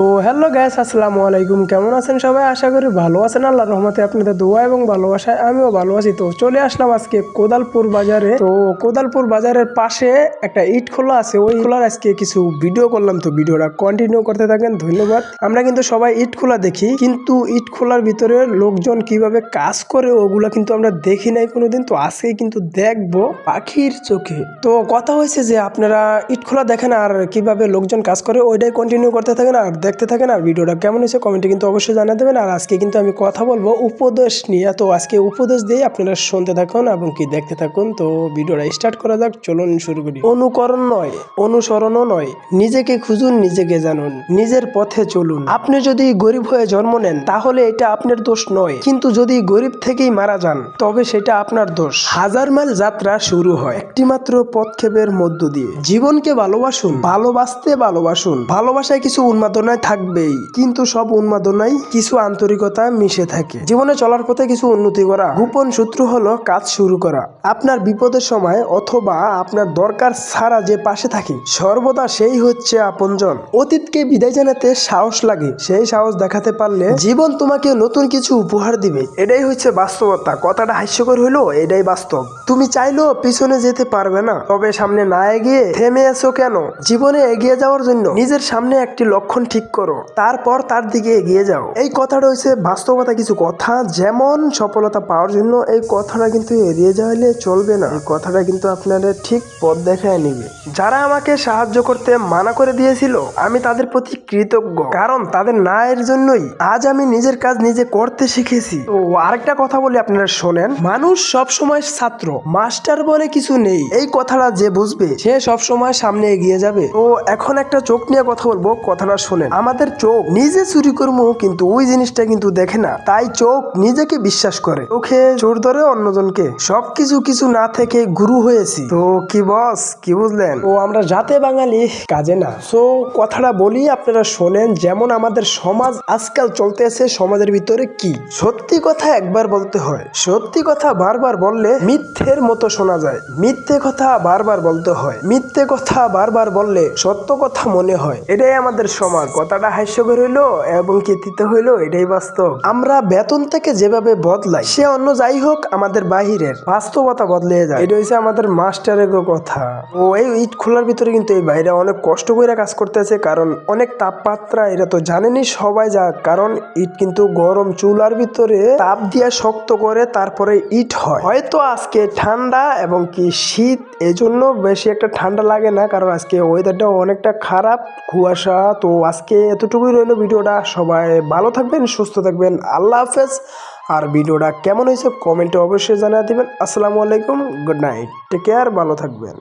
তো hello gas, আসসালামু আলাইকুম। কেমন আছেন সবাই? আশা করি ভালো আছেন। আল্লাহর রহমতে আপনাদের দোয়া এবং ভালোবাসায় আমিও ভালো আছি। তো চলে আসলাম আজকে কোদালপুর বাজারে। তো কোদালপুর বাজারের পাশে একটা ইট খোলা আছে, ওই খোলার আজকে কিছু ভিডিও করলাম। তো ভিডিওটা কন্টিনিউ করতে থাকেন, ধন্যবাদ। আমরা কিন্তু সবাই ইট খোলা দেখি, কিন্তু ইট খোলার ভিতরে লোকজন কিভাবে কাজ করে ওগুলা কিন্তু আমরা দেখি নাই কোনোদিন। তো আজকে কিন্তু দেখবো পাখির চোখে। তো কথা হয়েছে যে আপনারা ইট খোলা দেখেন আর কিভাবে লোকজন কাজ করে, ওইটাই কন্টিনিউ করতে থাকেন আর দেখতে থাকেন। আর ভিডিওটা কেমন হয়েছে কমেন্টে কিন্তু অবশ্যই জানিয়ে দেবেন। আর আজকে কিন্তু আমি কথা বলবো উপদেশ নিয়ে। তো আজকে উপদেশ দিয়ে আপনারা শুনতে থাকুন এবং কি দেখতে থাকুন। তো ভিডিওটা স্টার্ট করা যাক, চলুন শুরু করি। অনুকরণ নয়, অনুসরণও নয়, নিজেকে খুঁজুন, নিজেকে জানুন, নিজের পথে চলুন। আপনি যদি গরিব হয়ে জন্ম নেন তাহলে এটা আপনার দোষ নয়, কিন্তু যদি গরিব থেকেই মারা যান তবে সেটা আপনার দোষ। হাজার মাইল যাত্রা শুরু হয় একটি মাত্র পদক্ষেপের মধ্য দিয়ে। জীবনকে ভালোবাসুন, ভালোবাসতে ভালোবাসুন। ভালোবাসায় কিছু উন্মাদনায় থাকবেই, কিন্তু সব উন্মাদনায় কিছু আন্তরিকতা মিশে থাকে। জীবনে চলার পথে কিছু উন্নতি করা গোপন সূত্র হলো কাজ শুরু করা। আপনার বিপদের সময় অথবা আপনার দরকার ছাড়া যে পাশে থাকে সর্বদা সেই হচ্ছে আপনজন। অতীতকে বিদায় জানাতে সাহস লাগে, সেই সাহস দেখাতে পারলে জীবন তোমাকে নতুন কিছু উপহার দিবে। এটাই হচ্ছে বাস্তবতা। কথাটা হাস্যকর হইলো, এটাই বাস্তব। তুমি চাইলেও পিছনে যেতে পারবে না, তবে সামনে না এগিয়ে থেমে আছো কেন? জীবনে এগিয়ে যাওয়ার জন্য নিজের সামনে একটি লক্ষণ ঠিক করো, তারপর তার দিকে এগিয়ে যাও। এই কথাটা হচ্ছে বাস্তবতা। কিছু কথা যেমন সফলতা পাওয়ার জন্য এই কথাটা কিন্তু এড়িয়ে যাওয়ালে চলবে না। এই কথাটা কিন্তু আপনাদের ঠিক পথ দেখায় নিবে। যারা আমাকে সাহায্য করতে মানা করে দিয়েছিল আমি তাদের প্রতি কৃতজ্ঞ, কারণ তাদের না এর জন্যই আজ আমি নিজের কাজ নিজে করতে শিখেছি। তো আরেকটা কথা বলি, আপনারা শোনেন। মানুষ সব সময় ছাত্র, মাস্টার বলে কিছু নেই। এই কথাটা যে বুঝবে সে সব সময় সামনে এগিয়ে যাবে। তো এখন একটা চোখ নিয়ে কথা বলবো, কথাটা শোনেন। আমাদের চোখ নিজে চুরি করবো কিন্তু ওই জিনিসটা কিন্তু দেখে না, তাই চোখ নিজেকে বিশ্বাস করে, চোখে চোর ধরে অন্যজনকে। সবকিছু কিছু না থেকে গুরু হয়েছি। তো কি বস, কি বুঝলেন? ও আমরা জাতে বাঙালি কাজে না। সো কথাটা বলি, আপনারা শোনেন। যেমন আমাদের সমাজ আজকাল চলতে আছে, সমাজের ভিতরে কি সত্যি কথা একবার বলতে হয়, সত্যি কথা বারবার বললে মিথ্যের মতো শোনা যায়। মিথ্যে কথা বারবার বলতে হয়, মিথ্যে কথা বারবার বললে সত্য কথা মনে হয়। এটাই আমাদের সমাজ। কথাটা হাস্যকর হইলো এবং কীর্তিতে হইলো, এটাই বাস্তব। আমরা বেতন থেকে যেভাবে বদলাই সে অন্য যাই হোক আমাদের বাহিরের বাস্তবতা বদলে যায়। এটা হচ্ছে আমাদের মাস্টারের কথা। ও এই ইট খোলার ভিতরে কিন্তু এই বাইরে অনেক কষ্ট করে কাজ করতেছে, কারণ অনেক তাপমাত্রা। এটা তো জানেনই সবাই, যা কারণ ইট কিন্তু গরম চুলার ভিতরে তাপ দিয়ে শক্ত করে তারপরে ইট হয়। হয়তো আজকে ঠান্ডা এবং কি শীত, এই জন্য বেশি একটা ঠান্ডা লাগে না, কারণ আজকে ওয়েদারটা অনেকটা খারাপ, কুয়াশা। তো আজকে এতটুকুই রইলো ভিডিওটা। সবাই ভালো থাকবেন, সুস্থ থাকবেন, আল্লাহ হাফেজ। আর ভিডিওটা কেমন হয়েছে কমেন্টে অবশ্যই জানিয়ে দিবেন। আসসালামু আলাইকুম, গুড নাইট, টেক কেয়ার, ভালো থাকবেন।